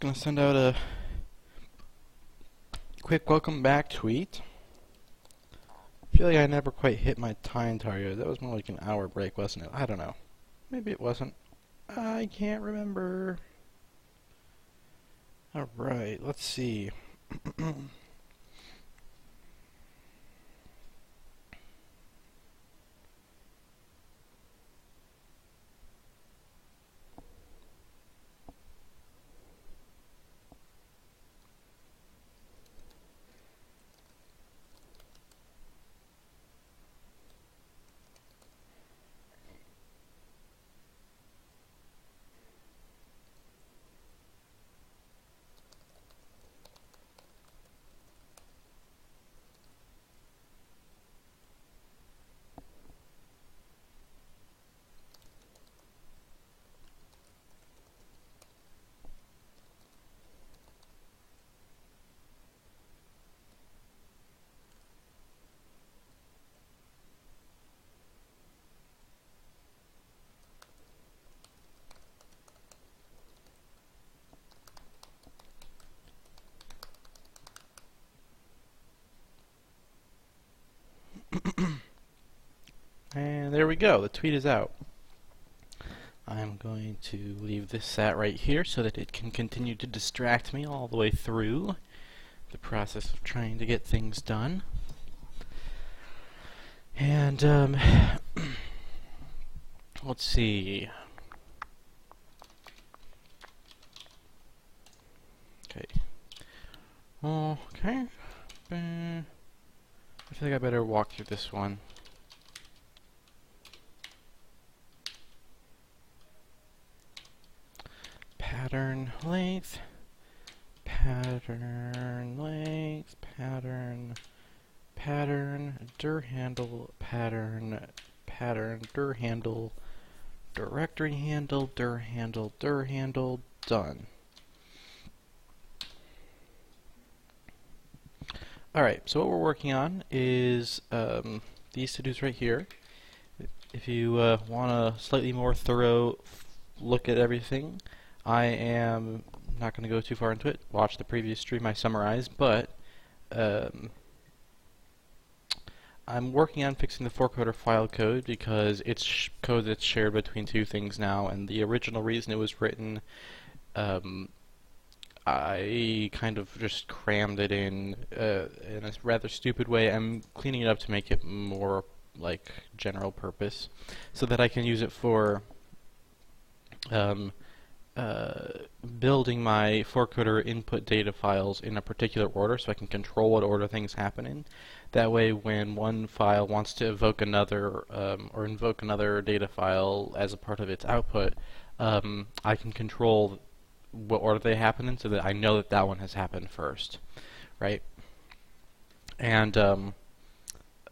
gonna send out a quick welcome back tweet. I feel like I never quite hit my time target. That was more like an hour break, wasn't it? I don't know. Maybe it wasn't. I can't remember. Alright, let's see. And there we go, the tweet is out. I'm going to leave this sat right here so that it can continue to distract me all the way through the process of trying to get things done. And, let's see. Okay. Okay. I feel like I better walk through this one. Pattern length, pattern length, pattern, dir handle, pattern, dir handle, directory handle, dir handle, done. Alright, so what we're working on is these to-dos right here. If you want a slightly more thorough look at everything, I am not going to go too far into it. Watch the previous stream I summarized, but I'm working on fixing the 4coder file code because it's code that's shared between two things now, and the original reason it was written, I kind of just crammed it in a rather stupid way. I'm cleaning it up to make it more like general purpose, so that I can use it for building my 4coder input data files in a particular order, so I can control what order things happen in. That way, when one file wants to evoke another or invoke another data file as a part of its output, I can control what order they happen in, so that I know that that one has happened first, right? And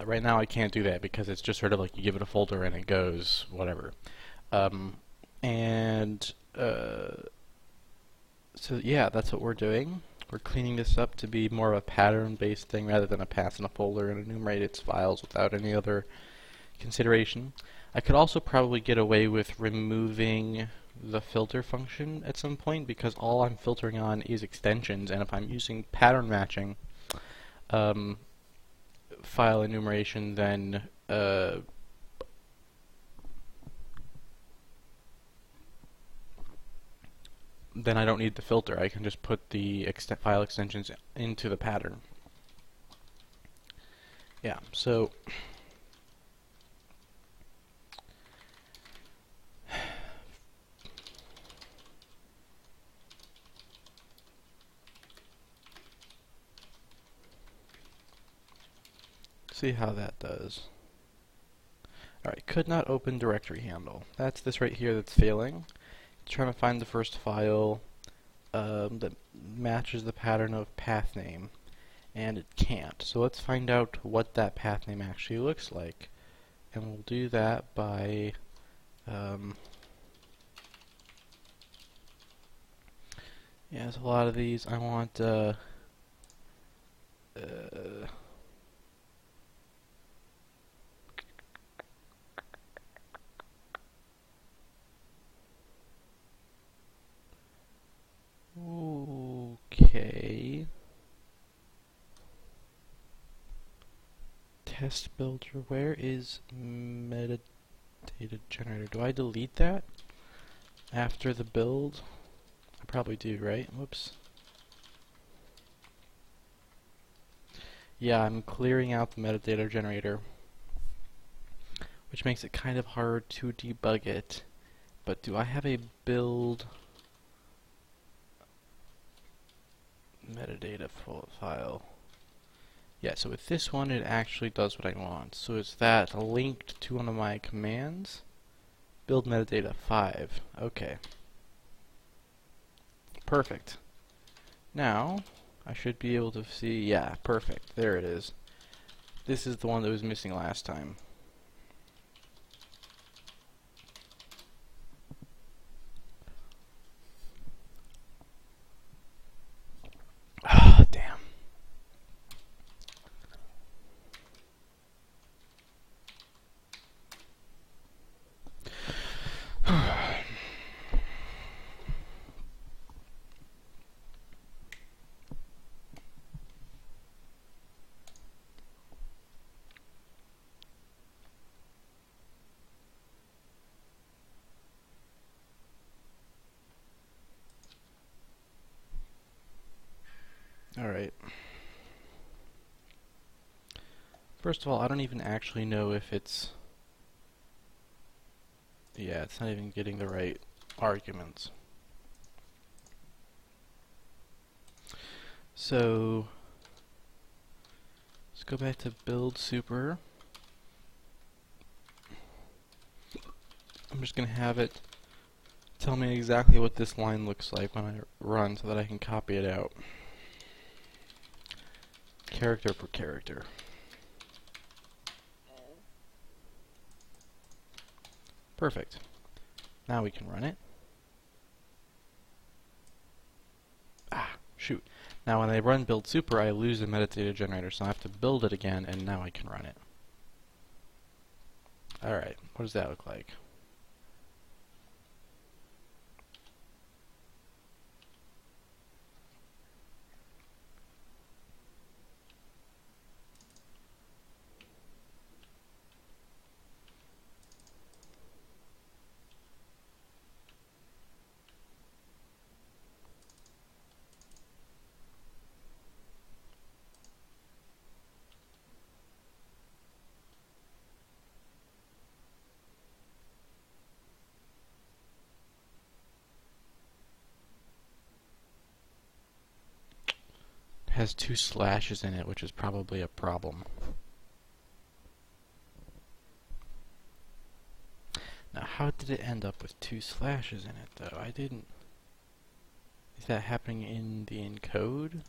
right now I can't do that because it's just sort of like you give it a folder and it goes whatever. So yeah, that's what we're doing. We're cleaning this up to be more of a pattern-based thing rather than a pass in a folder and enumerate its files without any other consideration. I could also probably get away with removing the filter function at some point because all I'm filtering on is extensions, and if I'm using pattern matching file enumeration, then I don't need the filter. I can just put the file extensions into the pattern. Yeah, so see how that does. Alright, could not open directory handle. That's this right here that's failing. It's trying to find the first file that matches the pattern of path name, and it can't. So let's find out what that path name actually looks like. And we'll do that by yeah, there's a lot of these. I want ooh, Okay. Test builder, where is metadata generator? Do I delete that after the build? I probably do, right? Whoops. Yeah, I'm clearing out the metadata generator, which makes it kind of hard to debug it. But do I have a build metadata file? Yeah, so with this one it actually does what I want. So it's that linked to one of my commands. Build metadata 5. Okay. Perfect. Now I should be able to see, yeah, perfect. There it is. This is the one that was missing last time. Ah, damn. Alright. First of all, I don't even actually know if it's... Yeah, it's not even getting the right arguments. So, let's go back to build super. I'm just going to have it tell me exactly what this line looks like when I run so that I can copy it out. Character per character. Perfect. Now we can run it. Ah, shoot. Now when I run build super, I lose the metadata generator, so I have to build it again, and now I can run it. Alright, what does that look like? Has 2 slashes in it, which is probably a problem. Now, how did it end up with 2 slashes in it, though? I didn't... Is that happening in the encode?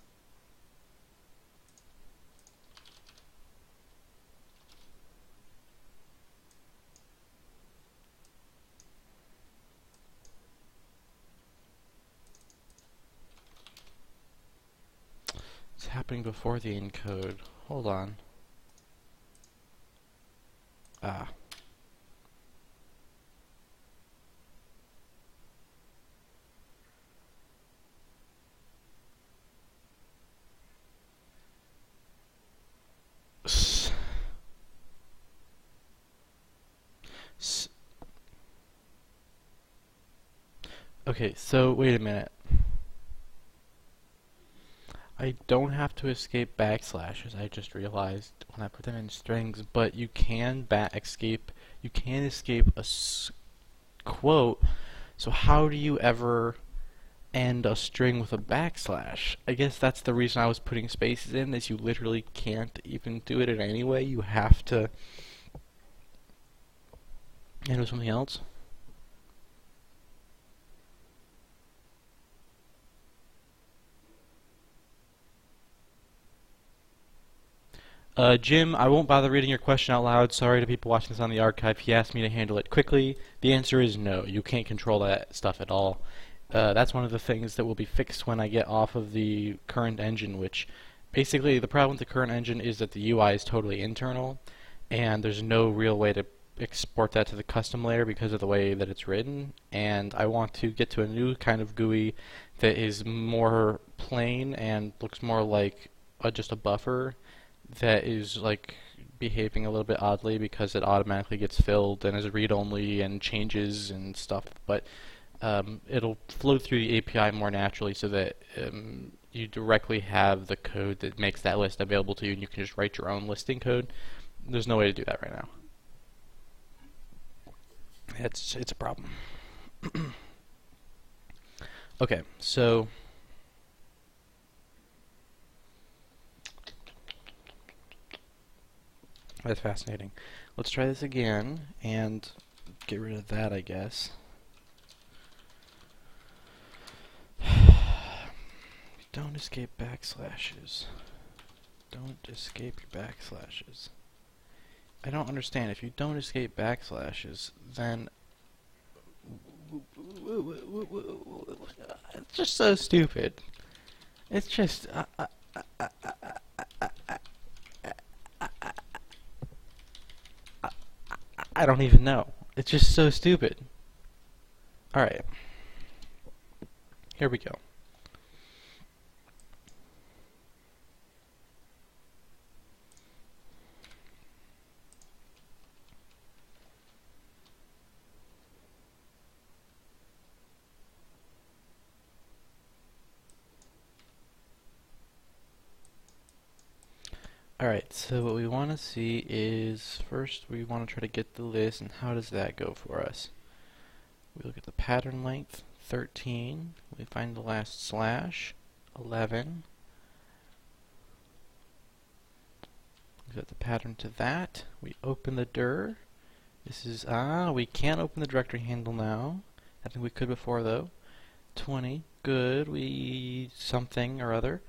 It's happening before the encode. Hold on. Ah. Okay, so wait a minute. I don't have to escape backslashes. I just realized when I put them in strings, but you can escape a quote. So how do you ever end a string with a backslash? I guess that's the reason I was putting spaces in, is you literally can't even do it in any way. You have to end with something else. Jim, I won't bother reading your question out loud. Sorry to people watching this on the archive. He asked me to handle it quickly. The answer is no. You can't control that stuff at all. That's one of the things that will be fixed when I get off of the current engine, which basically the problem with the current engine is that the UI is totally internal, and there's no real way to export that to the custom layer because of the way that it's written, and I want to get to a new kind of GUI that is more plain and looks more like just a buffer that is like behaving a little bit oddly because it automatically gets filled and is read-only and changes and stuff, but it'll flow through the API more naturally so that you directly have the code that makes that list available to you, and you can just write your own listing code. There's no way to do that right now. It's a problem. Okay, so that's fascinating. Let's try this again and get rid of that, I guess. Don't escape backslashes. Don't escape your backslashes. I don't understand. If you don't escape backslashes, then it's just so stupid. It's just I don't even know. It's just so stupid. All right. Here we go. Alright, so what we want to see is, first we want to try to get the list, and how does that go for us? We look at the pattern length, 13, we find the last slash, 11, we set the pattern to that, we open the dir, this is, we can't open the directory handle now, I think we could before though, 20, good, we something or other.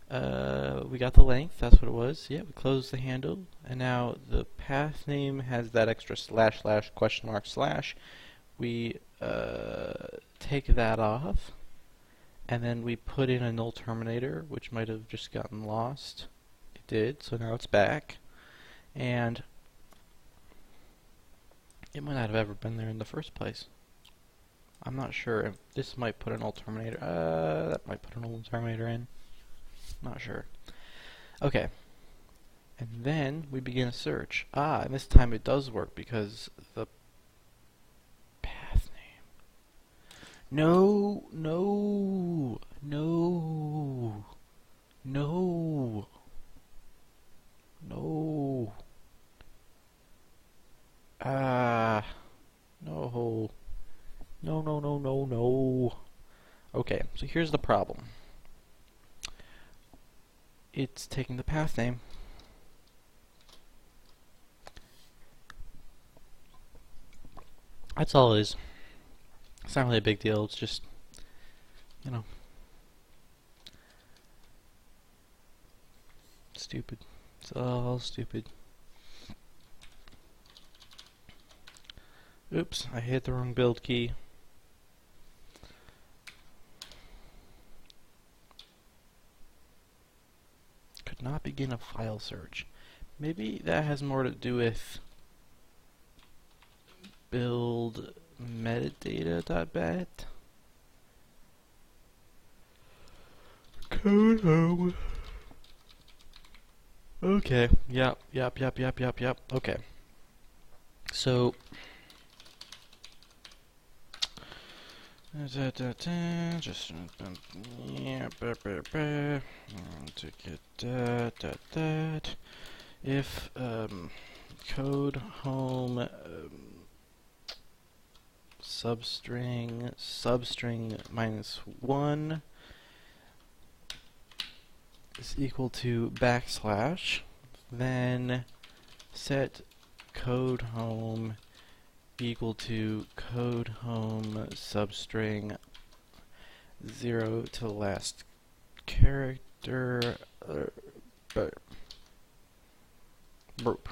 We got the length, that's what it was. Yeah, we closed the handle, and now the path name has that extra slash slash question mark slash. We take that off, and then we put in a null terminator, which might have just gotten lost. It did, so now it's back, and it might not have ever been there in the first place. I'm not sure. This might put a null terminator. That might put a null terminator in. Not sure. Okay. And then we begin a search. And this time it does work because the path name. No, no, no, no, no. No. No, no, no, no, no. Okay, so here's the problem. It's taking the path name. That's all it is. It's not really a big deal, it's just, you know, stupid. It's all stupid. Oops, I hit the wrong build key. Could not begin a file search. Maybe that has more to do with build metadata.bat. Code home. Okay, yep. Okay. So just to get that if code home substring -1 is equal to backslash, then set code home equal to code home substring 0 to the last character burp.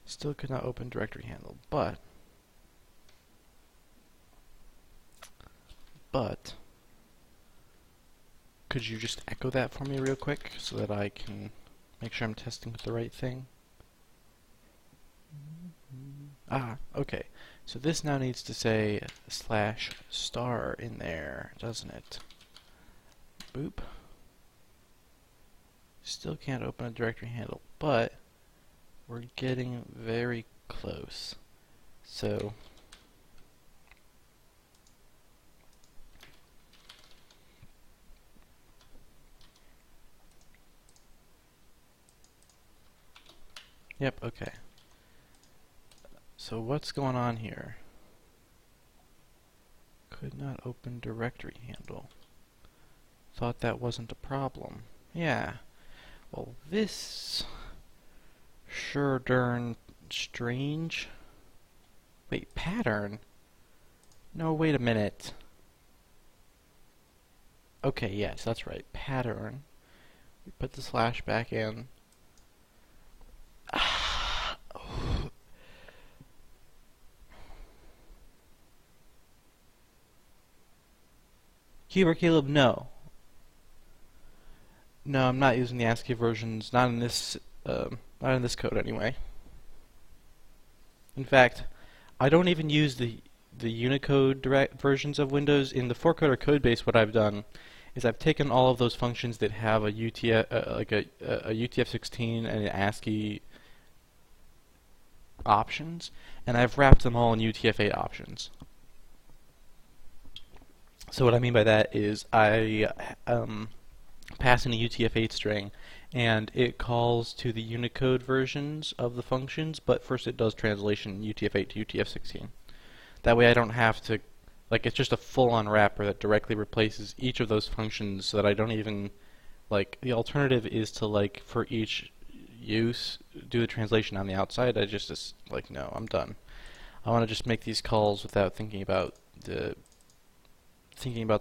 Still could not open directory handle, but could you just echo that for me real quick so that I can make sure I'm testing with the right thing? Ah, okay. So this now needs to say /star in there, doesn't it? Boop. Still can't open a directory handle, but we're getting very close. So yep, okay. So what's going on here? Could not open directory handle. Thought that wasn't a problem. Yeah. Well, this sure darn strange. Wait, pattern? No, wait a minute. Okay, yes, that's right. Pattern. We put the slash back in. Keeper Caleb, no. No, I'm not using the ASCII versions. Not in this code anyway. In fact, I don't even use the Unicode direct versions of Windows. In the 4coder codebase, what I've done is I've taken all of those functions that have a UTF-16 and an ASCII options, and I've wrapped them all in UTF-8 options. So what I mean by that is I pass in a UTF-8 string, and it calls to the Unicode versions of the functions, but first it does translation UTF-8 to UTF-16. That way I don't have to, like, it's just a full-on wrapper that directly replaces each of those functions so that I don't even, like, the alternative is to, like, for each use, do the translation on the outside. I just like, no, I'm done. I want to just make these calls without thinking about the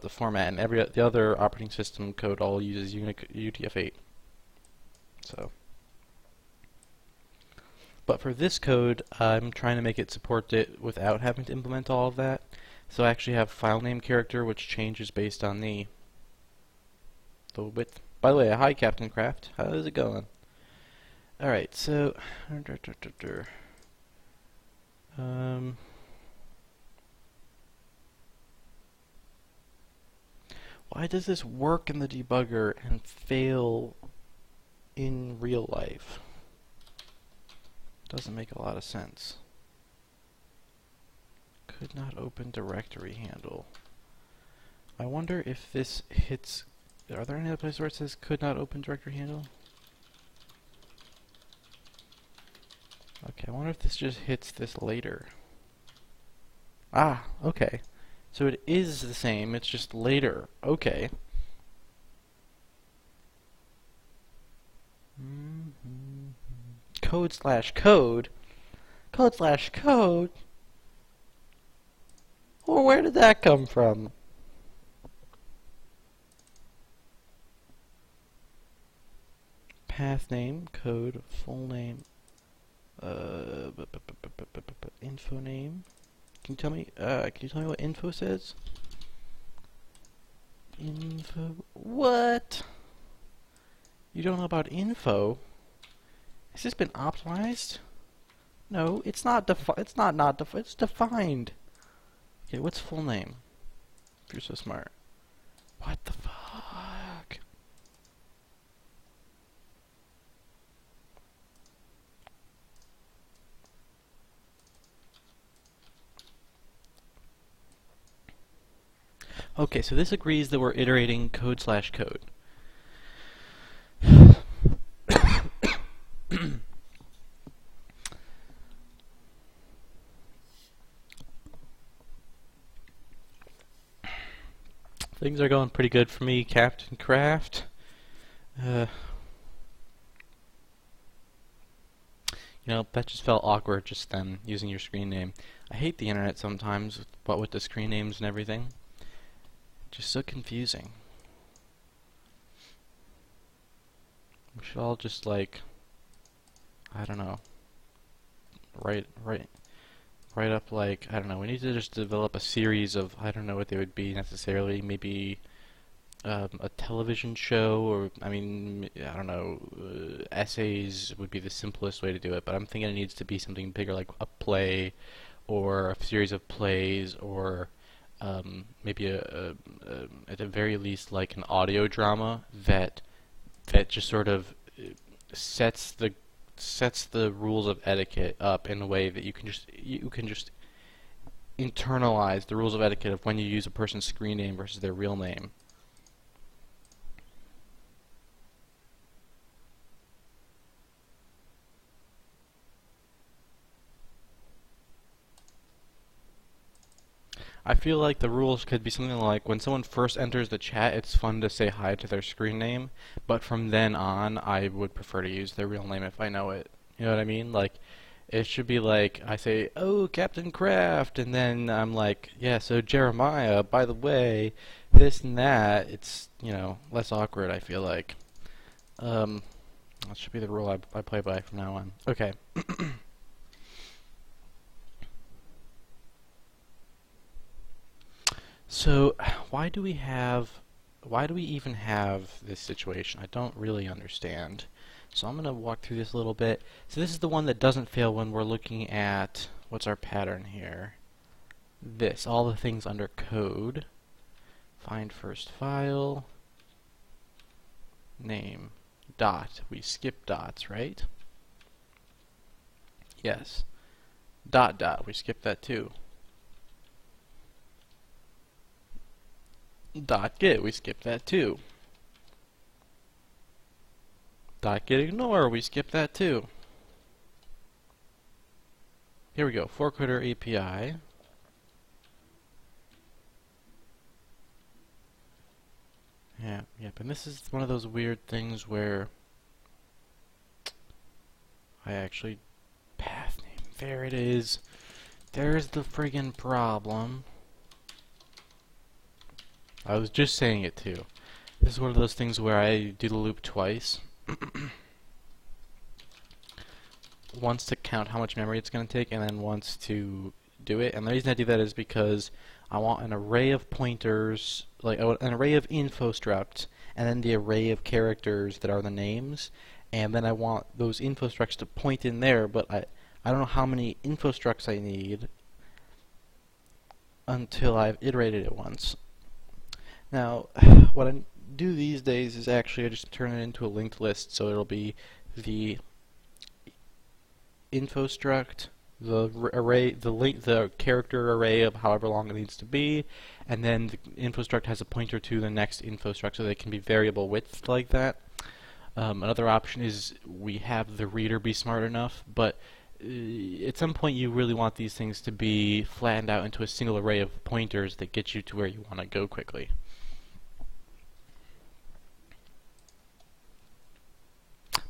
format, and the other operating system code all uses UTF-8. So, but for this code, I'm trying to make it support it without having to implement all of that. So I actually have file name character, which changes based on the width. By the way, hi Captain Craft, how's it going? All right, so why does this work in the debugger and fail in real life? Doesn't make a lot of sense. Could not open directory handle. I wonder if this hits... Are there any other places where it says could not open directory handle? Okay, I wonder if this just hits this later. Ah, okay. So it is the same, it's just later. Okay. Code/code? Code/code? Well, where did that come from? Path name, code, full name, info name. Can you tell me what info says? Info. What? You don't know about info? Has this been optimized? No, it's not it's defined. Okay, what's full name? If you're so smart. What the fuck? Okay, so this agrees that we're iterating code/code. Things are going pretty good for me, Captain Craft. You know, that just felt awkward just then, using your screen name. I hate the internet sometimes, what with the screen names and everything. Just so confusing. We should all just, like, I don't know, write up, like, I don't know, we need to just develop a series of, I don't know what they would be necessarily, maybe a television show, or I mean, I don't know, essays would be the simplest way to do it, but I'm thinking it needs to be something bigger, like a play, or a series of plays, or maybe at the very least, like an audio drama that just sort of sets the rules of etiquette up in a way that you can just internalize the rules of etiquette of when you use a person's screen name versus their real name. I feel like the rules could be something like when someone first enters the chat, it's fun to say hi to their screen name, but from then on, I would prefer to use their real name if I know it. You know what I mean? Like, it should be like, I say, "Oh, Captain Kraft," and then I'm like, "Yeah, so Jeremiah, by the way, this and that." It's, less awkward, I feel like. Um, that should be the rule I play by from now on. Okay. So, why do we even have this situation? I don't really understand. So I'm going to walk through this a little bit. So this is the one that doesn't fail when we're looking at, what's our pattern here? This, all the things under code. Find first file, name, dot. We skip dots, right? Yes. Dot dot, we skip that too. Dot get, we skip that too. Dot get ignore, we skip that too. Here we go, 4coder API. Yep, and this is one of those weird things where I actually, path name, there it is. There's the friggin' problem. I was just saying it too. This is one of those things where I do the loop twice. Once to count how much memory it's going to take, and then once to do it. And the reason I do that is because I want an array of pointers, like an array of info structs, and then the array of characters that are the names. And then I want those info structs to point in there, but I don't know how many info structs I need until I've iterated it once. Now, what I do these days is actually I just turn it into a linked list, so it'll be the info struct, the array, the character array of however long it needs to be, and then the info struct has a pointer to the next info struct, so they can be variable width like that. Another option is we have the reader be smart enough, but at some point you really want these things to be flattened out into a single array of pointers that get you to where you want to go quickly.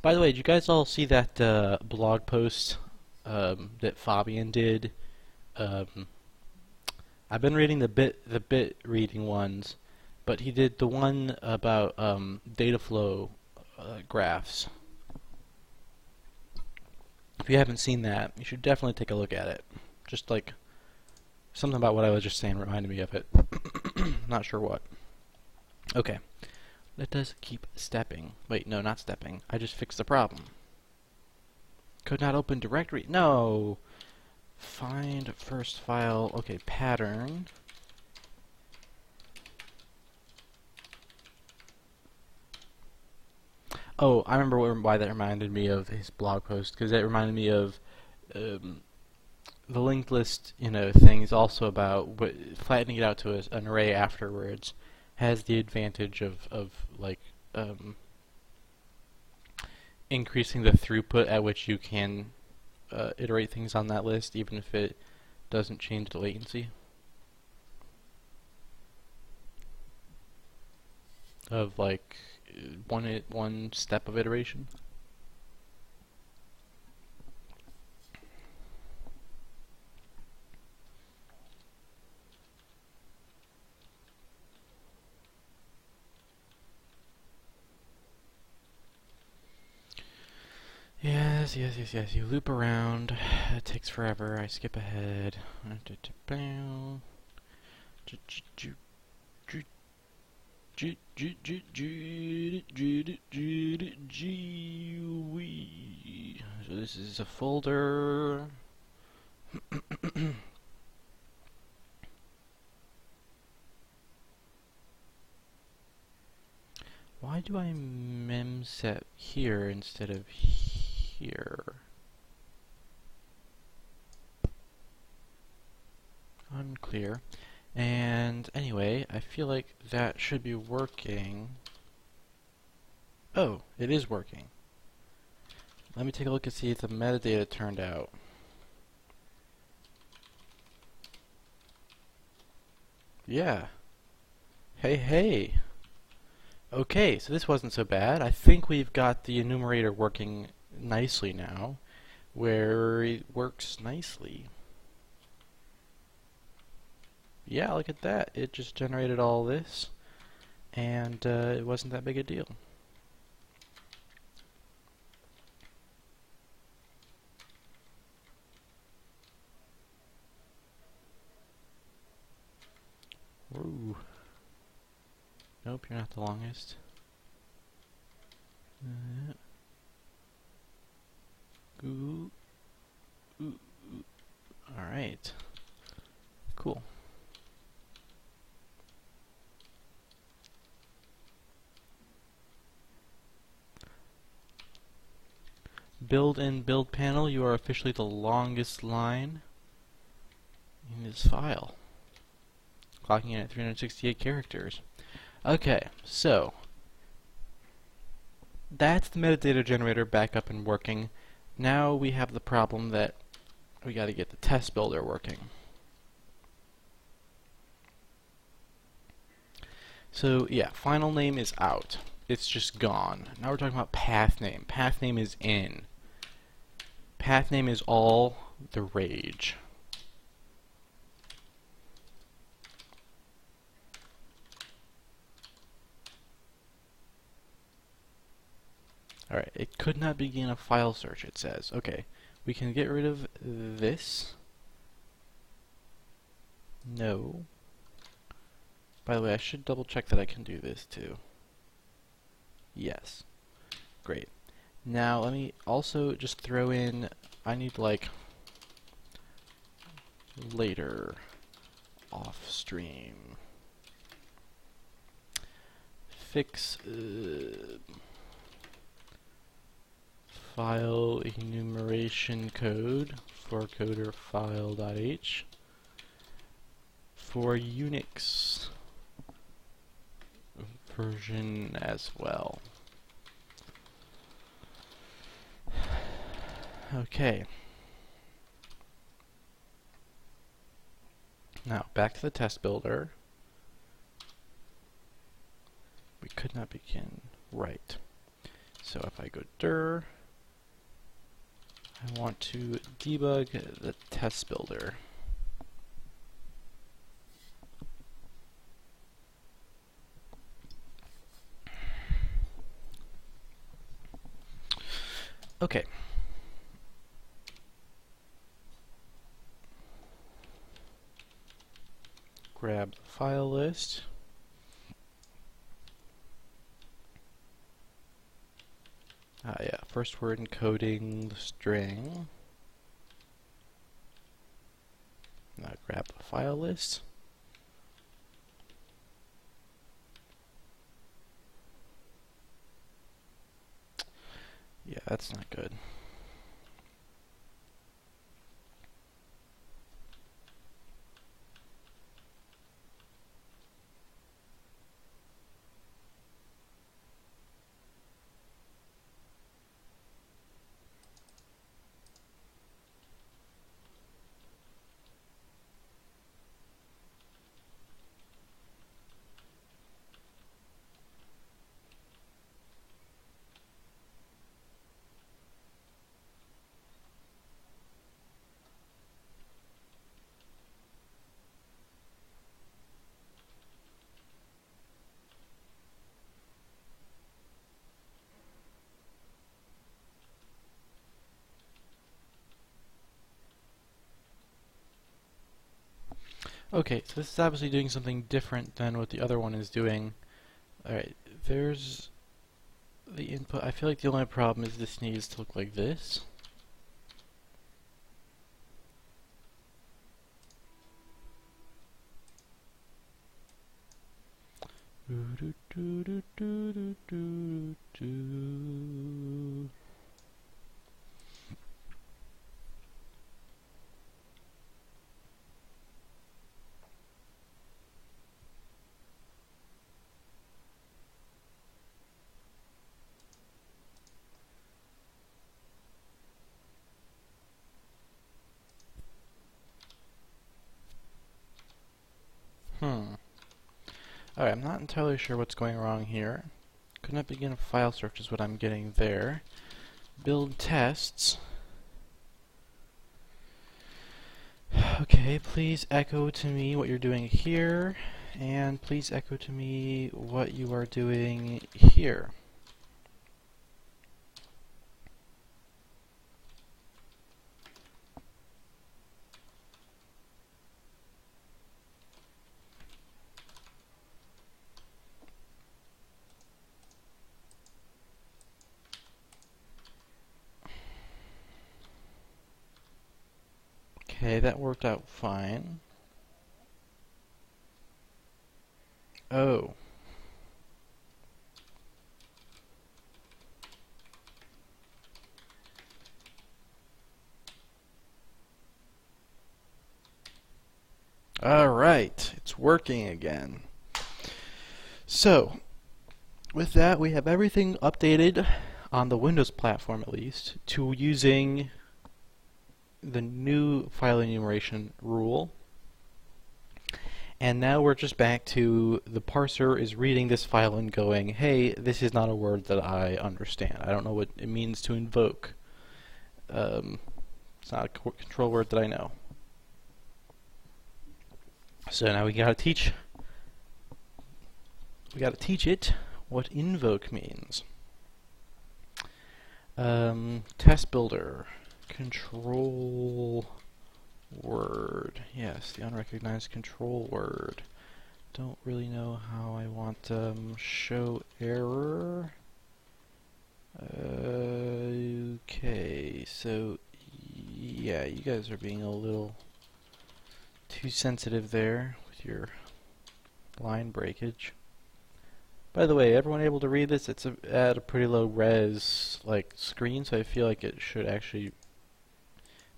By the way, did you guys all see that blog post that Fabian did? I've been reading the bit reading ones, but he did the one about data flow graphs. If you haven't seen that, you should definitely take a look at it. Just like something about what I was just saying reminded me of it. Not sure what. Okay. Let us keep stepping. Wait, no, not stepping. I just fixed the problem. Could not open directory. No! Find first file. Okay, pattern. Oh, I remember why that reminded me of his blog post, because it reminded me of the linked list, thing is also about flattening it out to an array afterwards. Has the advantage of like increasing the throughput at which you can iterate things on that list, even if it doesn't change the latency of like one step of iteration. Yes. You loop around. It takes forever. I skip ahead. So this is a folder. Why do I mem set here instead of here? Unclear. And anyway, I feel like that should be working. Oh, it is working. Let me take a look and see if the metadata turned out. Yeah. Hey, hey. Okay, so this wasn't so bad. I think we've got the enumerator working nicely now, where it works nicely. Yeah, look at that. It just generated all this, and it wasn't that big a deal. Ooh. Nope, you're not the longest. Ooh. Alright. Cool. Build in build panel, you are officially the longest line in this file. Clocking in at 368 characters. Okay, so that's the metadata generator back up and working. Now we have the problem that we got to get the test builder working. So yeah, final name is out. It's just gone. Now we're talking about path name. Path name is in. Path name is all the rage. Alright, it could not begin a file search, it says. Okay, we can get rid of this. No. By the way, I should double check that I can do this too. Yes. Great. Now let me also just throw in, I need like later off stream. Fix file enumeration code 4coder file.h for Unix version as well. Okay. Now back to the test builder. We could not begin right. So if I go dir, I want to debug the test builder. Okay. Grab the file list. Yeah, first we're encoding the string. Now grab the file list. Yeah, that's not good. Okay, so this is obviously doing something different than what the other one is doing. Alright, there's the input. I feel like the only problem is this needs to look like this. Alright, I'm not entirely sure what's going wrong here. Could not begin a file search is what I'm getting there. Build tests. Okay, please echo to me what you're doing here, and please echo to me what you are doing here. Okay, that worked out fine. Oh. Alright, it's working again. So, with that, we have everything updated on the Windows platform at least to using the new file enumeration rule. And now we're just back to the parser is reading this file and going, hey, this is not a word that I understand. I don't know what it means to invoke. It's not a control word that I know. So now we gotta teach it what invoke means. Test builder, control word. Yes, the unrecognized control word. Don't really know how I want show error. Okay, so yeah, you guys are being a little too sensitive there with your line breakage. By the way, everyone able to read this? It's at a pretty low res screen, so I feel like it should actually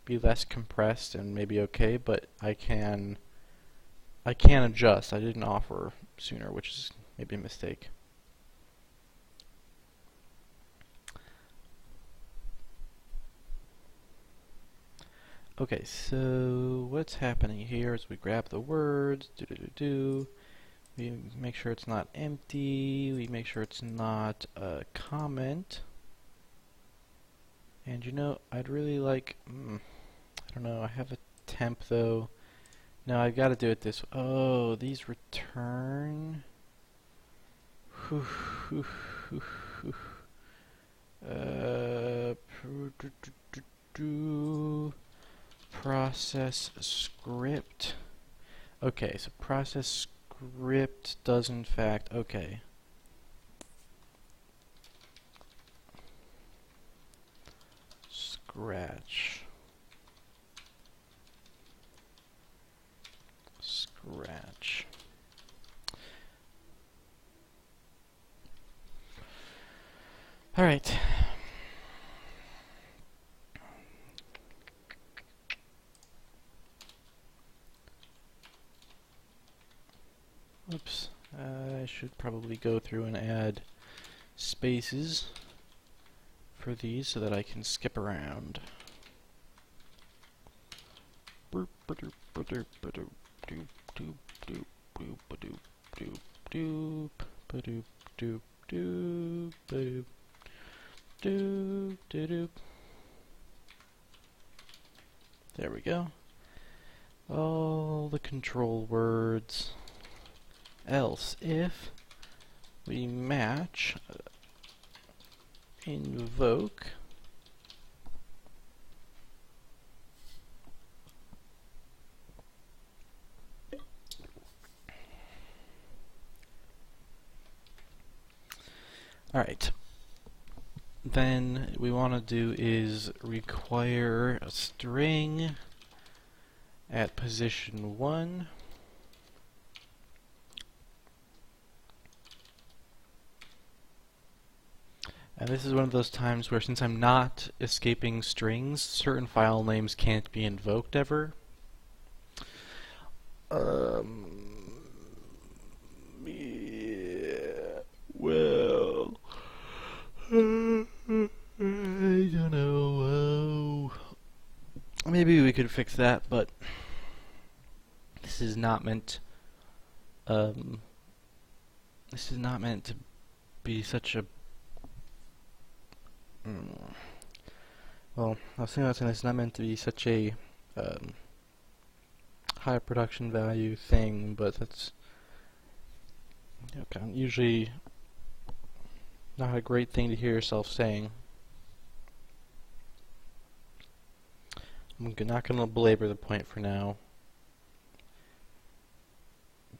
be less compressed and maybe okay, but I can adjust. I didn't offer sooner, which is maybe a mistake. Okay, so what's happening here is we grab the words, we make sure it's not empty, we make sure it's not a comment, and you know, I'd really like, I don't know, I have a temp though. No, I've got to do it this way. Oh, these return. Process script. Okay, so process script does in fact, okay. Scratch. All right. Oops. I should probably go through and add spaces for these so that I can skip around. There we go. All the control words. Else if we match invoke Alright. Then we want to do is require a string at position 1. And this is one of those times where, since I'm not escaping strings, certain file names can't be invoked ever. Yeah, well, I don't know. Maybe we could fix that, but this is not meant. This is not meant to be such a. Well, I was thinking about saying it's not meant to be such a high production value thing, but that's usually not a great thing to hear yourself saying. I'm not going to belabor the point for now,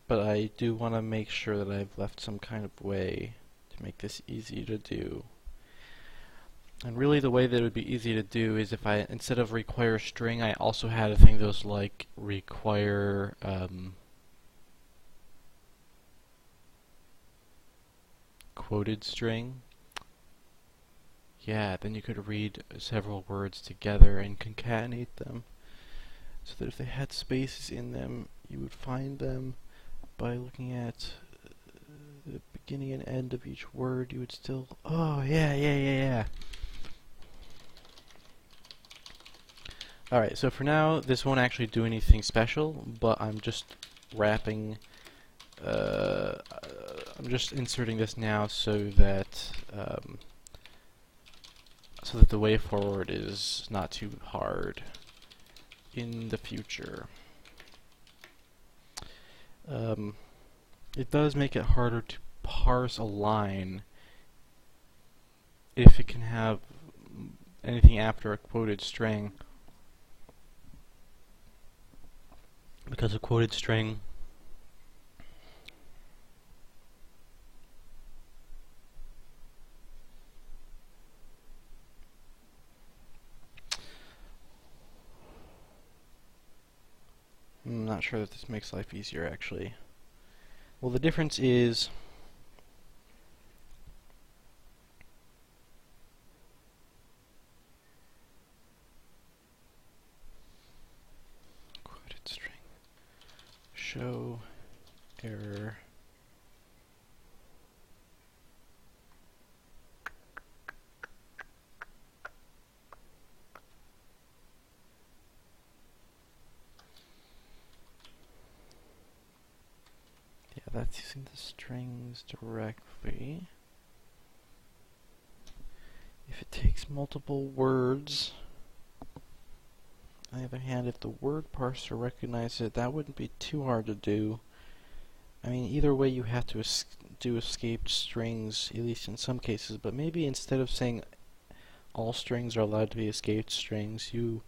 but I do want to make sure that I've left some kind of way to make this easy to do. And really the way that it would be easy to do is if I, instead of require string, I also had a thing that was like require quoted string. Yeah, then you could read several words together and concatenate them, so that if they had spaces in them, you would find them by looking at the beginning and end of each word. You would still, oh yeah. Alright, so for now, this won't actually do anything special, but I'm just wrapping, I'm just inserting this now so that the way forward is not too hard in the future. It does make it harder to parse a line if it can have anything after a quoted string, because a quoted string I'm not sure that this makes life easier, actually. Well, the difference is quoted string show error that's using the strings directly. If it takes multiple words, on the other hand, if the word parser recognizes it, that wouldn't be too hard to do. I mean, either way you have to do escaped strings, at least in some cases, but maybe instead of saying all strings are allowed to be escaped strings, you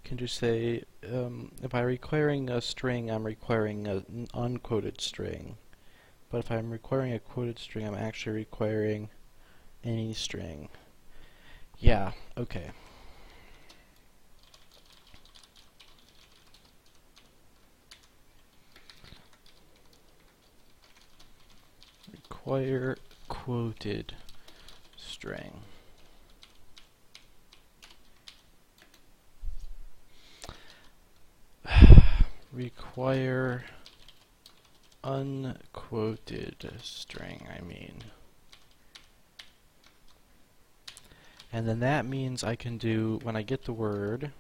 can just say, if I'm requiring a string, I'm requiring an unquoted string. But if I'm requiring a quoted string, I'm actually requiring any string. Yeah, okay. Require quoted string. Require unquoted string, I mean. And then that means I can do, when I get the word,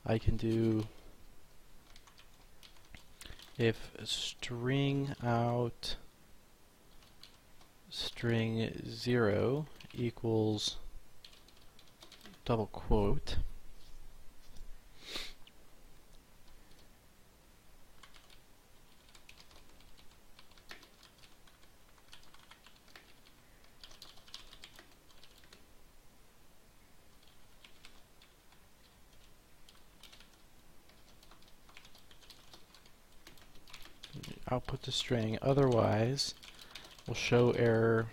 I can do if string out string 0 equals double quote, output the string, otherwise we'll show error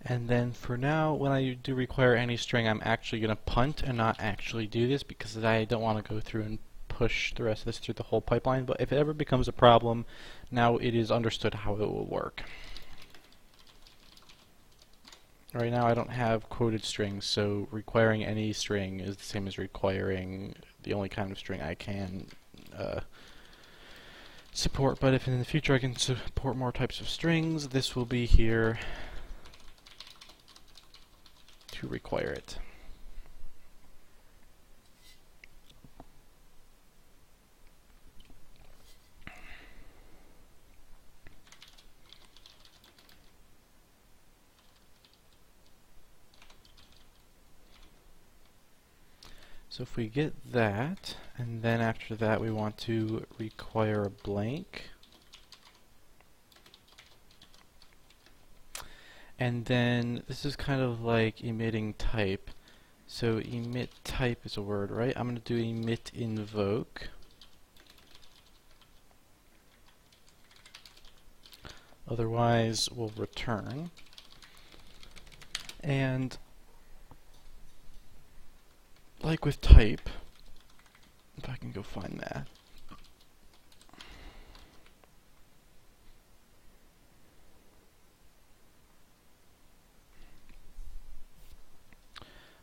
And then for now, when I do require any string, I'm actually going to punt and not actually do this because I don't want to go through and push the rest of this through the whole pipeline. But if it ever becomes a problem, now it is understood how it will work. Right now I don't have quoted strings, so requiring any string is the same as requiring the only kind of string I can support. But if in the future I can support more types of strings, this will be here to require it. So if we get that, and then after that we want to require a blank, and then this is kind of like emitting type. So emit type is a word, right? I'm going to do emit invoke. Otherwise we'll return. And like with type, if I can go find that.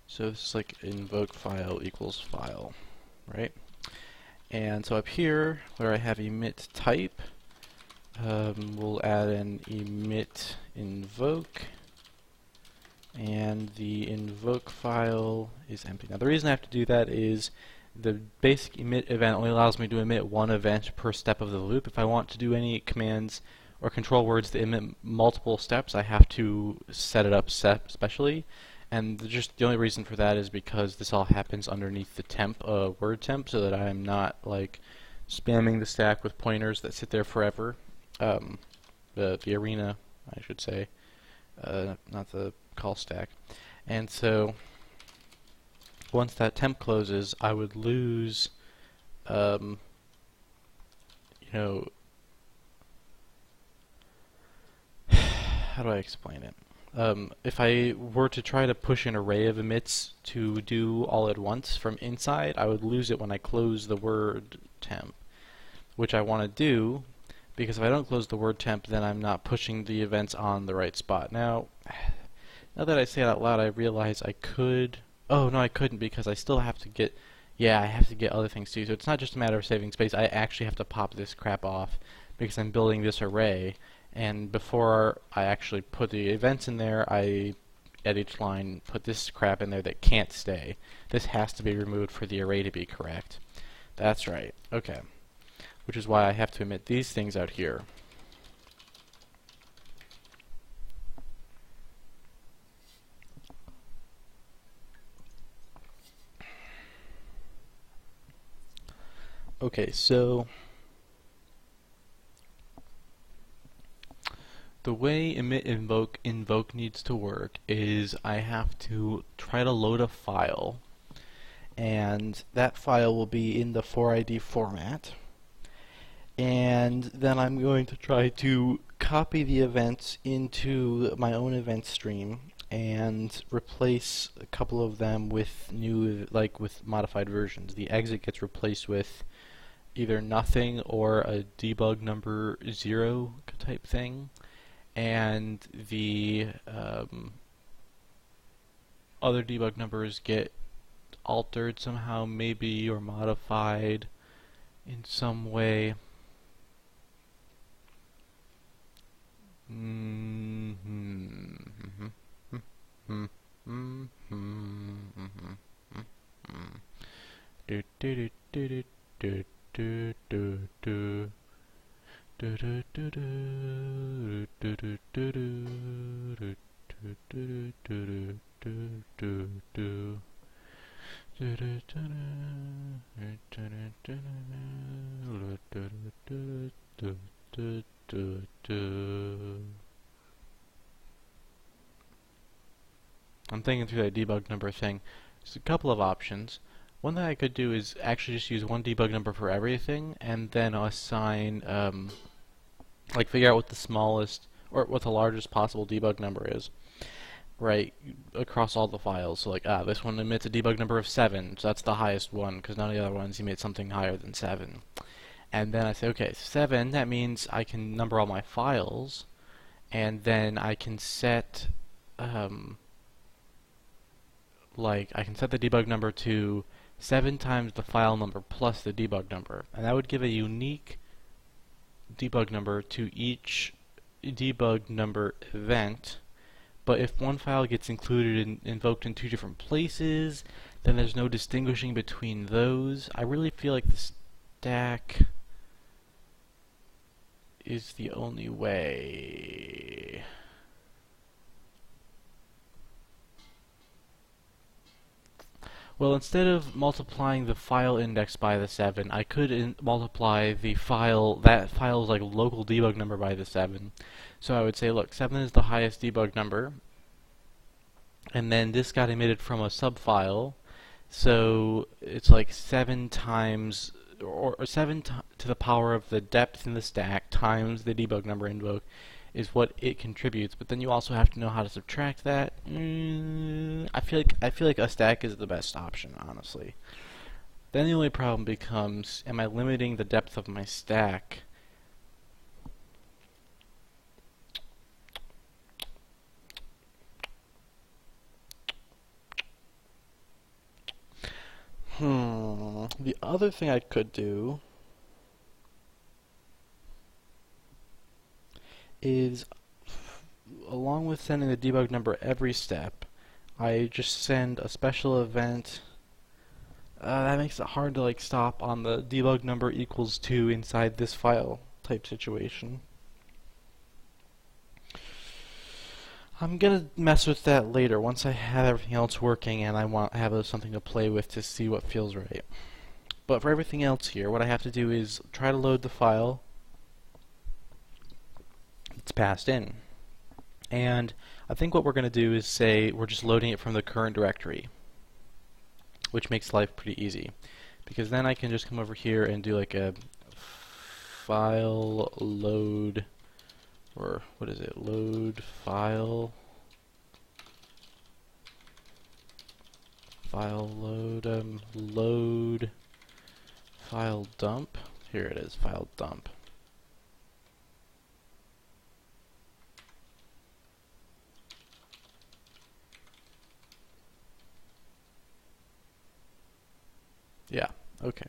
So this is like invoke file equals file, right? And so up here, where I have emit type, we'll add an emit invoke, and the invoke file is empty. Now the reason I have to do that is the basic emit event only allows me to emit one event per step of the loop. If I want to do any commands or control words that emit multiple steps, I have to set it up specially. And just the only reason for that is because this all happens underneath the temp, word temp, so that I'm not like spamming the stack with pointers that sit there forever. The arena, I should say, not the call stack. And so once that temp closes, I would lose, you know, how do I explain it? If I were to try to push an array of emits to do all at once from inside, I would lose it when I close the word temp, which I want to do, because if I don't close the word temp, then I'm not pushing the events on the right spot. Now that I say it out loud, I realize I could... Oh, no, I couldn't, because I still have to get... Yeah, I have to get other things too, so it's not just a matter of saving space. I actually have to pop this crap off, because I'm building this array. And before I actually put the events in there, I, at each line, put this crap in there that can't stay. This has to be removed for the array to be correct. That's right. Okay. Which is why I have to emit these things out here. Okay, so the way emit invoke needs to work is I have to try to load a file, and that file will be in the 4ID format, and then I'm going to try to copy the events into my own event stream and replace a couple of them with new, like with modified versions. The exit gets replaced with either nothing or a debug number 0 type thing, and the other debug numbers get altered somehow, maybe, or modified in some way. I'm thinking through that debug number thing. There's a couple of options. One that I could do is actually just use one debug number for everything, and then assign, like figure out what the smallest or what the largest possible debug number is, right, across all the files. So like, this one emits a debug number of 7, so that's the highest one, because none of the other ones emit something higher than 7. And then I say, okay, 7, that means I can number all my files, and then I can set, I can set the debug number to 7 times the file number plus the debug number, and that would give a unique debug number to each debug number event. But if one file gets invoked in 2 different places, then there's no distinguishing between those. I really feel like the stack is the only way. Well, instead of multiplying the file index by the 7, I could multiply that file's like local debug number by the 7. So I would say, look, 7 is the highest debug number, and then this got emitted from a subfile, so it's like 7 times, or 7 to the power of the depth in the stack times the debug number invoke is what it contributes. But then you also have to know how to subtract that. I feel like a stack is the best option, honestly. Then the only problem becomes, am I limiting the depth of my stack? The other thing I could do is, along with sending the debug number every step, I just send a special event. That makes it hard to like stop on the debug number equals 2 inside this file type situation. I'm gonna mess with that later once I have everything else working and I want to have something to play with to see what feels right. But for everything else here, what I have to do is try to load the file that's passed in. And I think what we're going to do is say we're just loading it from the current directory, which makes life pretty easy. Because then I can just come over here and do like a file load, or what is it, load file load, load file dump. Here it is, file dump. Yeah, okay.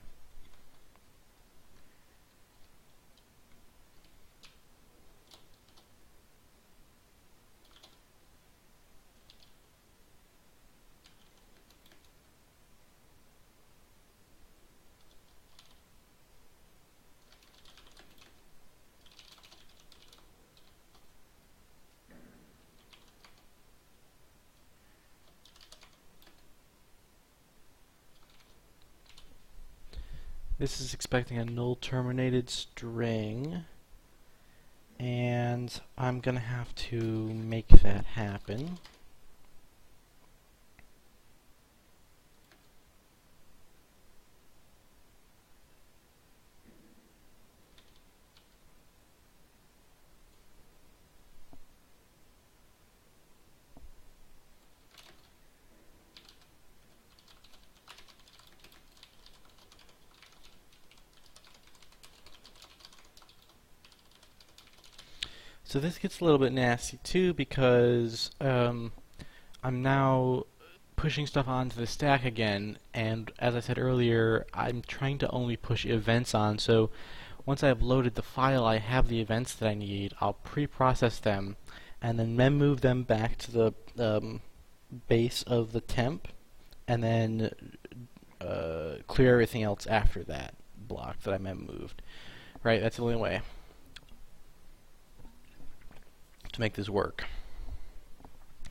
This is expecting a null terminated string, and I'm gonna have to make that happen. So this gets a little bit nasty too, because I'm now pushing stuff onto the stack again, and as I said earlier, I'm trying to only push events on. So once I've loaded the file, I have the events that I need. I'll pre-process them and then move them back to the base of the temp, and then clear everything else after that block that I moved. Right, that's the only way to make this work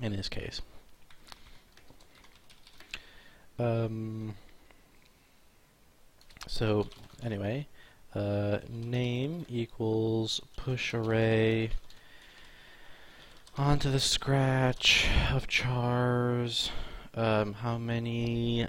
in this case. So anyway, name equals push array onto the scratch of chars. How many?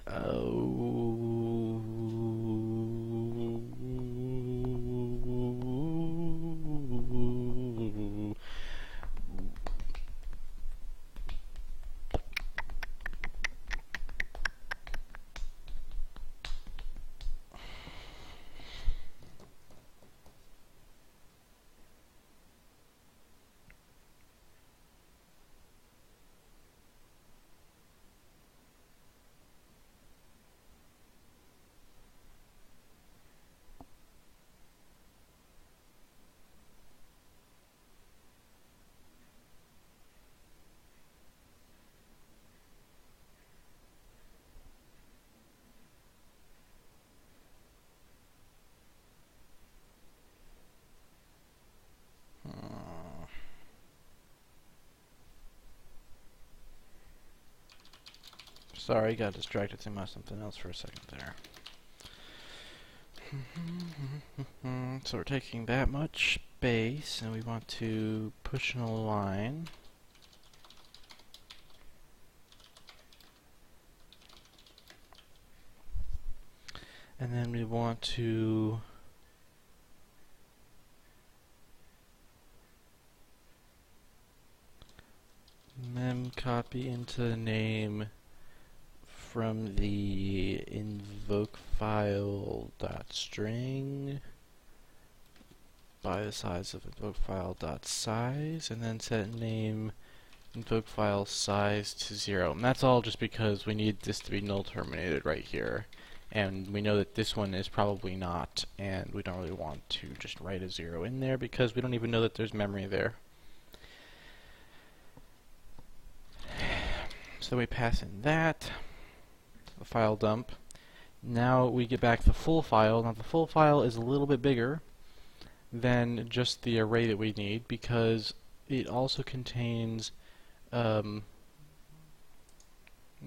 Sorry, got distracted thinking about something else for a second there. So we're taking that much space, and we want to push in a line. And then we want to mem copy into the name from the invoke file dot string by the size of invoke file dot size, and then set name invoke file size to 0. And that's all just because we need this to be null terminated right here. And we know that this one is probably not, and we don't really want to just write a 0 in there because we don't even know that there's memory there. So we pass in that to the file dump. Now we get back the full file. Now the full file is a little bit bigger than just the array that we need because it also contains no,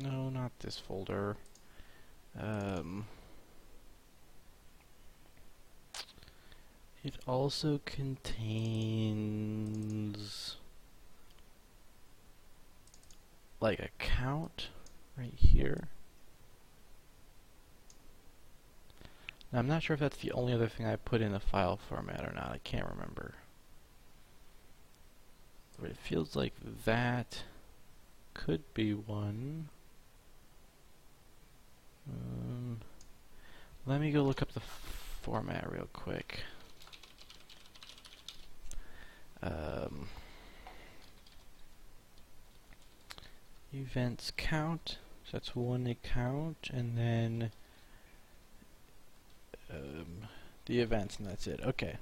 not this folder. It also contains like a count right here. Now I'm not sure if that's the only other thing I put in the file format or not. I can't remember. But it feels like that could be one. Let me go look up the format real quick. Events count, so that's one account, and then the events, and that's it. Okay.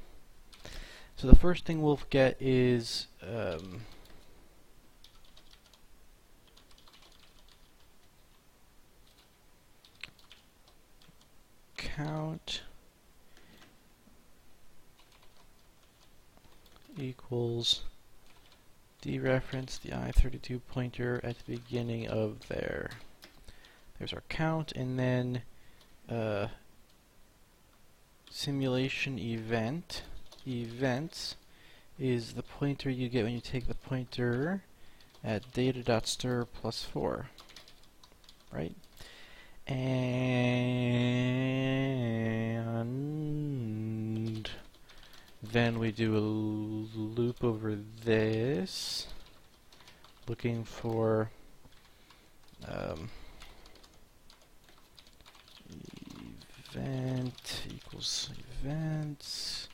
So the first thing we'll get is count equals dereference the i32 pointer at the beginning of there. There's our count, and then simulation event. Events is the pointer you get when you take the pointer at data.stir plus 4, right? And then we do a loop over this, looking for event equals events.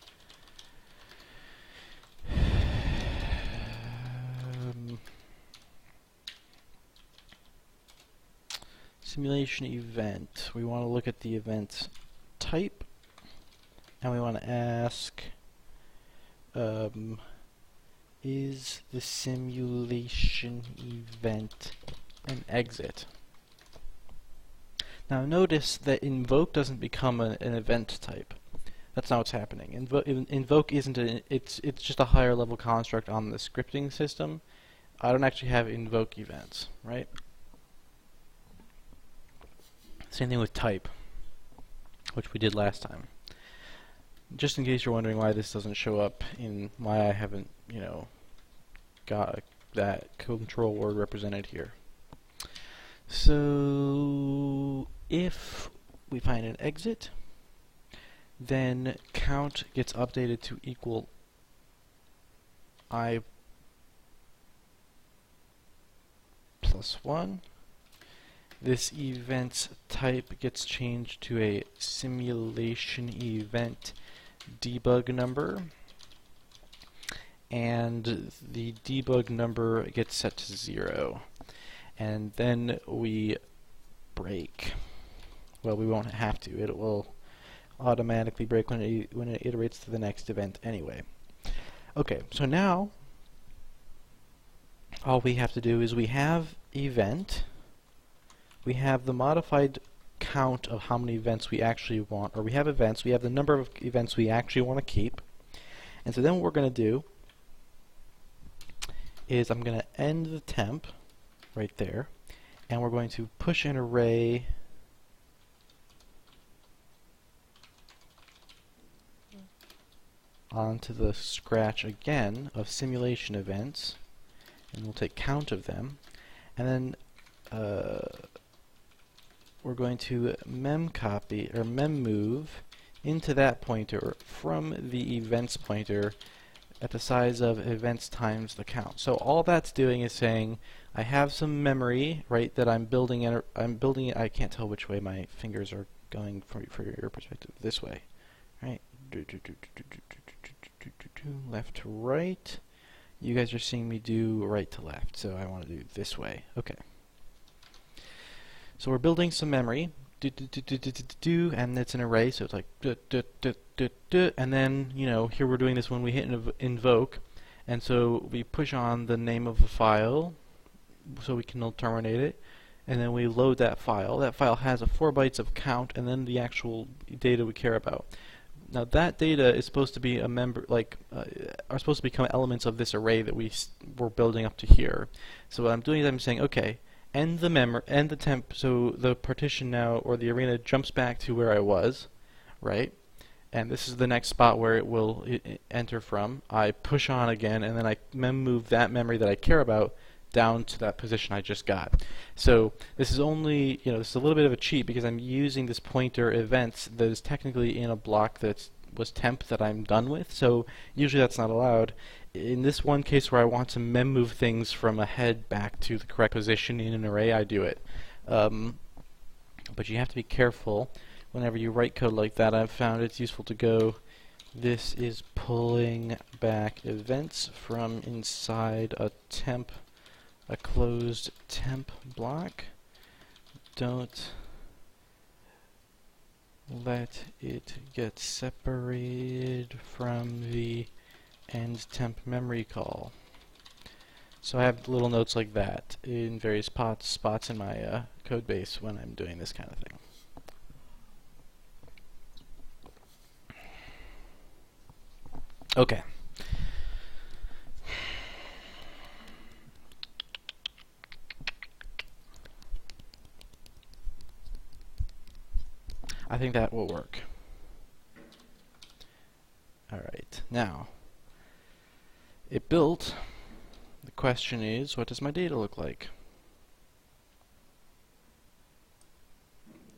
Simulation event. We want to look at the event type, and we want to ask, is the simulation event an exit? Now notice that invoke doesn't become an event type. That's not what's happening. Invoke isn't it's just a higher level construct on the scripting system. I don't actually have invoke events, right? Same thing with type, which we did last time. Just in case you're wondering why this doesn't show up in why I haven't, got that control word represented here. So if we find an exit, then count gets updated to equal I plus 1. This event's type gets changed to a simulation event debug number, and the debug number gets set to 0. And then we break. Well, we won't have to. It will automatically break when it iterates to the next event anyway. Okay, so now all we have to do is we have event, we have the modified count of how many events we actually want, or we have events, we have the number of events we actually want to keep. And so then what we're going to do is I'm going to end the temp right there, and we're going to push an array onto the scratch again of simulation events, and we'll take count of them, and then we're going to memcopy or memmove into that pointer from the events pointer at the size of events times the count. So all that's doing is saying I have some memory, right, that I'm building it. I can't tell which way my fingers are going for your perspective. This way, right? Left to right. You guys are seeing me do right to left, so I want to do this way. Okay. So we're building some memory, and it's an array, so it's like and then, you know, here we're doing this when we hit invoke, and so we push on the name of the file so we can terminate it, and then we load that file. That file has 4 bytes of count and then the actual data we care about. Now that data is supposed to be a member, like, are supposed to become elements of this array that we're building up to here. So what I'm doing is I'm saying, okay, end the temp, so the partition now, or the arena, jumps back to where I was, right? And this is the next spot where it will enter from. I push on again, and then I move that memory that I care about down to that position I just got. So this is only, you know, this is a little bit of a cheat because I'm using this pointer events that is technically in a block that was temp that I'm done with, so usually that's not allowed. In this one case where I want to move things from a head back to the correct position in an array, I do it. But you have to be careful whenever you write code like that. I've found it's useful to go, this is pulling back events from inside a closed temp block. Don't let it get separated from the end temp memory call. So I have little notes like that in various spots in my code base when I'm doing this kind of thing. Okay. I think that will work. Alright, now, it built. The question is, what does my data look like?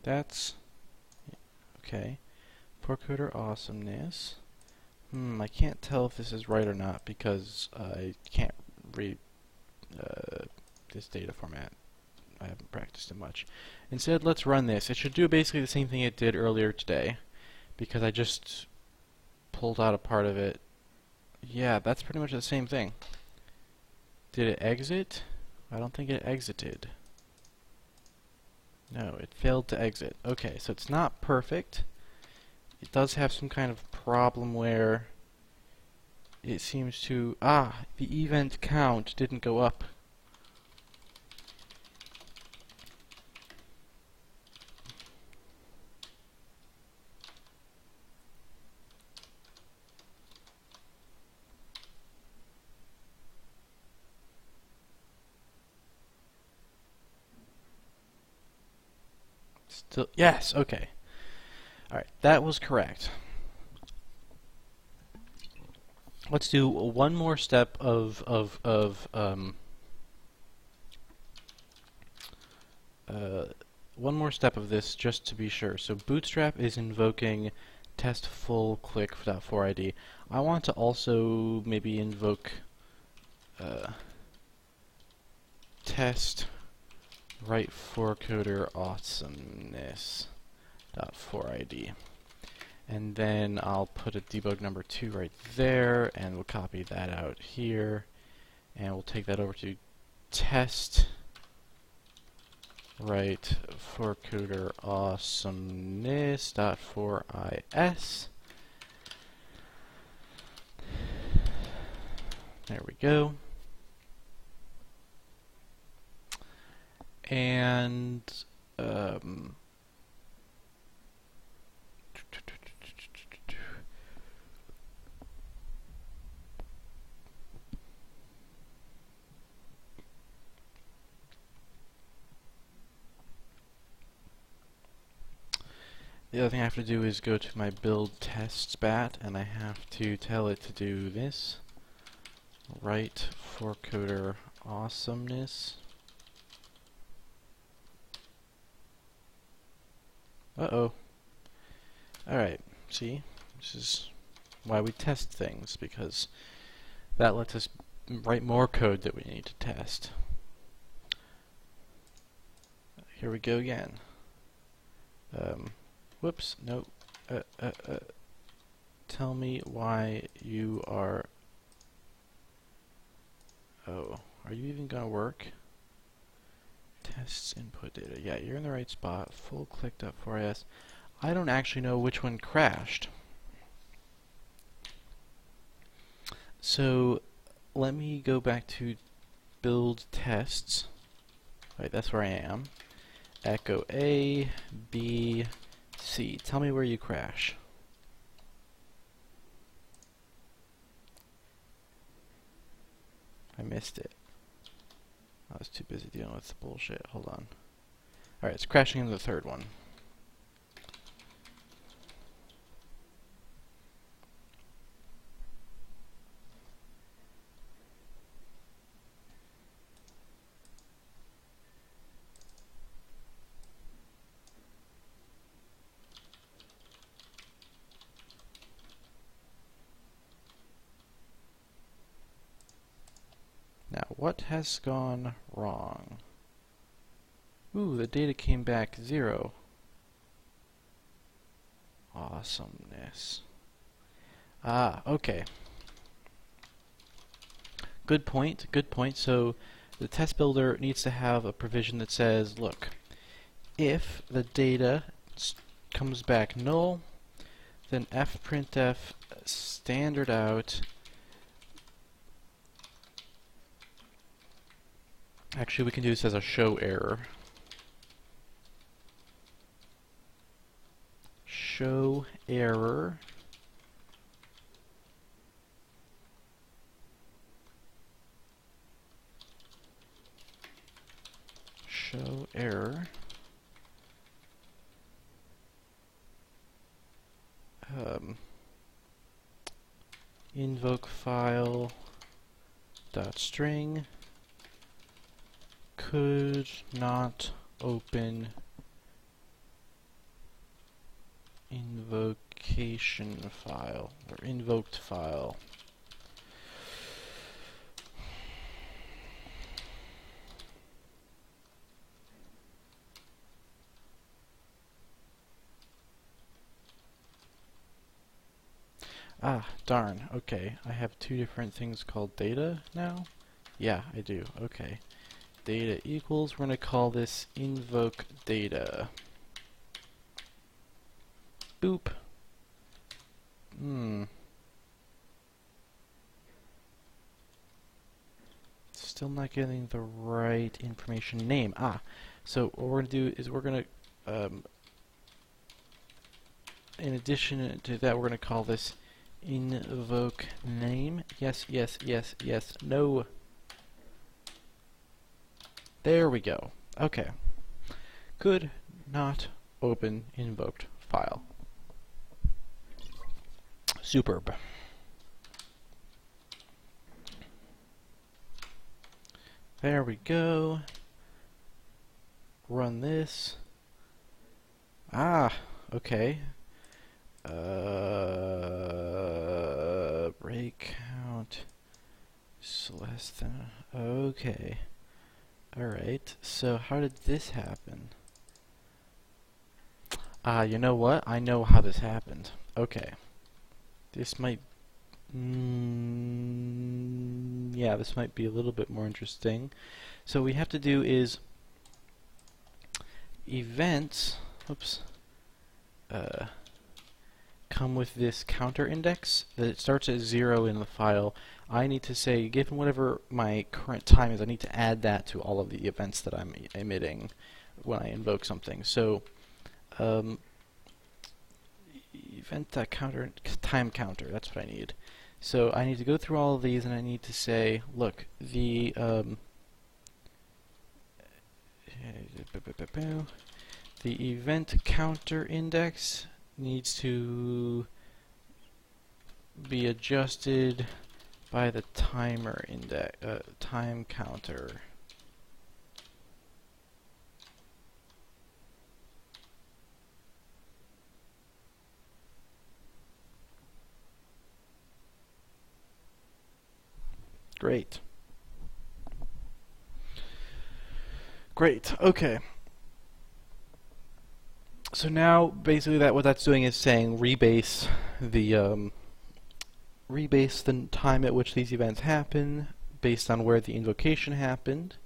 That's, okay, 4coder awesomeness. I can't tell if this is right or not because I can't read this data format. I haven't practiced it much. Instead, let's run this. It should do basically the same thing it did earlier today, because I just pulled out a part of it. Yeah, that's pretty much the same thing. Did it exit? I don't think it exited. No, it failed to exit. Okay, so it's not perfect. It does have some kind of problem where it seems to... the event count didn't go up. Still, yes, okay. Alright, that was correct. Let's do one more step of one more step of this just to be sure. So Bootstrap is invoking test full click.4id. I want to also maybe invoke test write 4coder awesomeness.4id. And then I'll put a debug number 2 right there, and we'll copy that out here, and we'll take that over to test write 4coder awesomeness.4is. There we go. And the other thing I have to do is go to my build test spat, and I have to tell it to do this. Write 4coder awesomeness. Uh-oh. Alright, see? This is why we test things, because that lets us write more code that we need to test. Here we go again. Whoops, no. Tell me why you are... Oh, are you even gonna work? Tests input data. Yeah, you're in the right spot. Full clicked.4s. I don't actually know which one crashed. So let me go back to build tests. Right, that's where I am. Echo A, B, C. Tell me where you crash. I missed it. I was too busy dealing with the bullshit. Hold on. Alright, it's crashing into the third one. Now, what has gone wrong? Ooh, the data came back 0. Awesomeness. Ah, okay. Good point, good point. So, the test builder needs to have a provision that says, look, if the data comes back null, then fprintf standard out. Actually, we can do this as a show error. Show error. Show error. Invoke file dot string could not open invocation file or invoked file. Ah, darn. Okay, I have two different things called data now? Yeah, I do. Okay. Data equals, we're going to call this invoke data. Boop. Still not getting the right information name. Ah, so what we're going to do is we're going to, in addition to that, we're going to call this invoke name. Yes, yes, yes, yes, no. There we go. Okay. Could not open invoked file. Superb. There we go. Run this. Ah, okay. Break count is less than. Okay. Alright, so how did this happen? You know what? I know how this happened. Okay. This might... yeah, this might be a little bit more interesting. So what we have to do is events, oops, come with this counter index that it starts at 0 in the file. I need to say, given whatever my current time is, I need to add that to all of the events that I'm emitting when I invoke something. So event counter, time counter, that's what I need. So I need to go through all of these and I need to say, look, the the event counter index needs to be adjusted by the timer index, time counter. Great. Great. Okay. So now, basically, what that's doing is saying rebase the time at which these events happen based on where the invocation happened.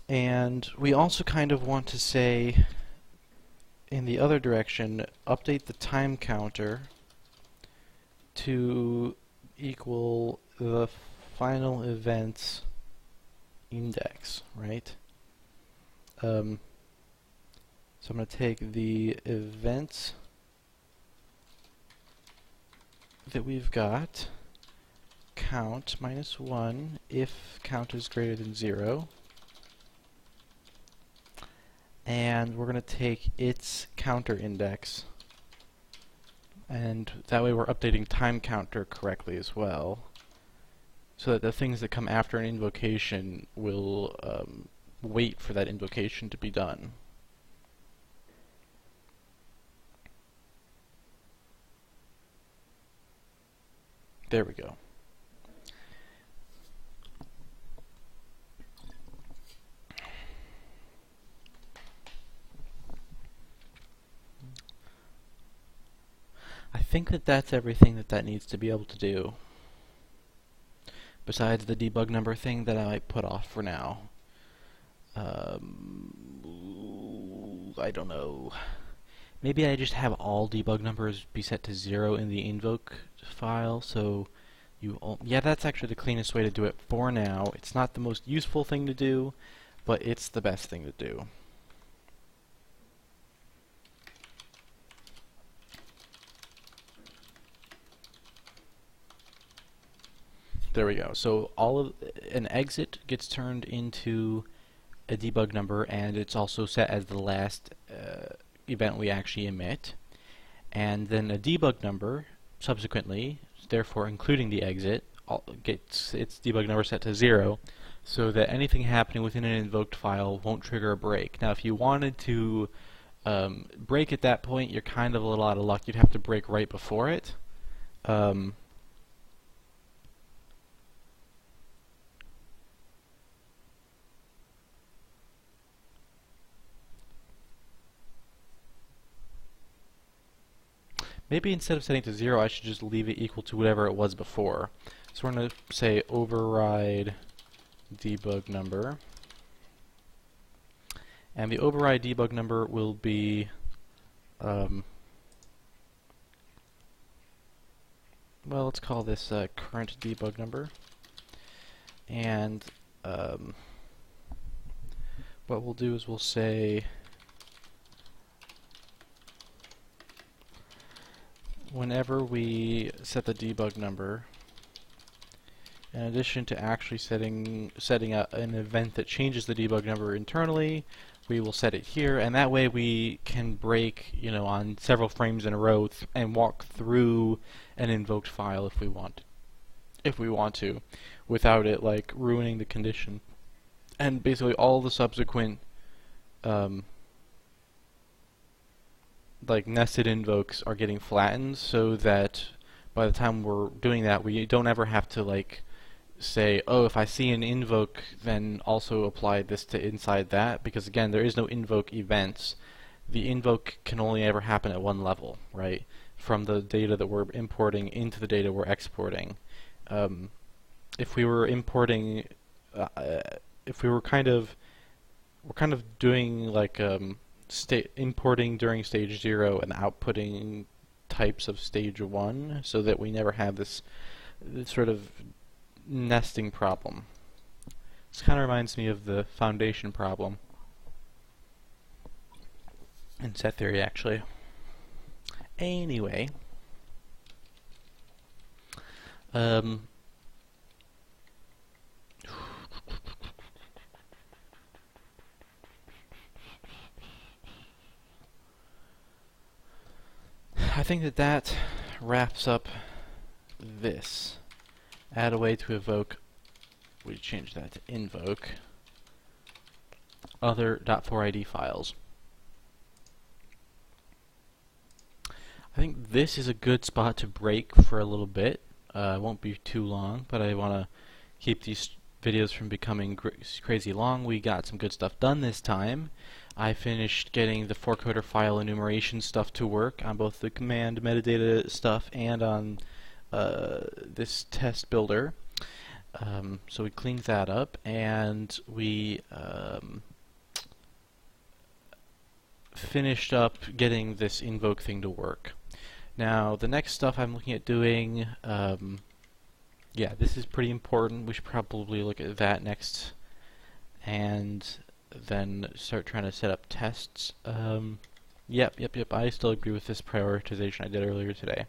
And we also kind of want to say, in the other direction, update the time counter to equal the final events index, right? So I'm going to take the events that we've got, count minus 1 if count is greater than 0, and we're going to take its counter index, and that way we're updating time counter correctly as well, so that the things that come after an invocation will wait for that invocation to be done. There we go. I think that that's everything that needs to be able to do, besides the debug number thing that I might put off for now. I don't know. Maybe I just have all debug numbers be set to 0 in the invoke file, so yeah, that's actually the cleanest way to do it for now. It's not the most useful thing to do, but it's the best thing to do. There we go. So an exit gets turned into a debug number, and it's also set as the last event we actually emit. And then a debug number, subsequently, therefore including the exit, gets its debug number set to 0, so that anything happening within an invoked file won't trigger a break. Now, if you wanted to break at that point, you're kind of a little out of luck. You'd have to break right before it. Maybe instead of setting it to 0, I should just leave it equal to whatever it was before. So we're going to say override debug number. And the override debug number will be well, let's call this current debug number. And what we'll do is we'll say whenever we set the debug number, in addition to actually setting an event that changes the debug number internally, we will set it here, and that way we can break, on several frames in a row and walk through an invoked file if we want to, without it like ruining the condition. And basically all the subsequent like nested invokes are getting flattened, so that by the time we're doing that, we don't ever have to like say, oh, if I see an invoke, then also apply this to inside that, because again, there is no invoke events. The invoke can only ever happen at one level, right? From the data that we're importing into the data we're exporting. If we were importing, if we were we're kind of doing like importing during stage 0 and outputting types of stage 1, so that we never have this sort of nesting problem. This kind of reminds me of the foundation problem in set theory, actually. Anyway, I think that wraps up this. Add a way to evoke, we change that to invoke, other .4id files. I think this is a good spot to break for a little bit. It won't be too long, but I want to keep these videos from becoming crazy long. We got some good stuff done this time. I finished getting the 4coder file enumeration stuff to work on both the command metadata stuff and on this test builder. So we cleaned that up, and we finished up getting this invoke thing to work. Now, the next stuff I'm looking at doing, yeah, this is pretty important. We should probably look at that next, and then start trying to set up tests. Yep, I still agree with this prioritization I did earlier today.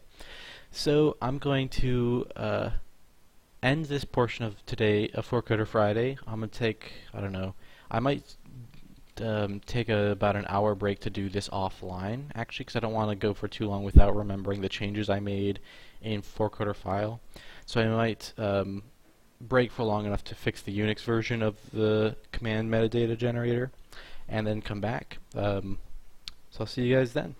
So I'm going to end this portion of today, a 4coder Friday. I'm going to take, I don't know, I might take about an hour break to do this offline, actually, because I don't want to go for too long without remembering the changes I made in 4coder file. So I might break for long enough to fix the Unix version of the command metadata generator, and then come back. So I'll see you guys then.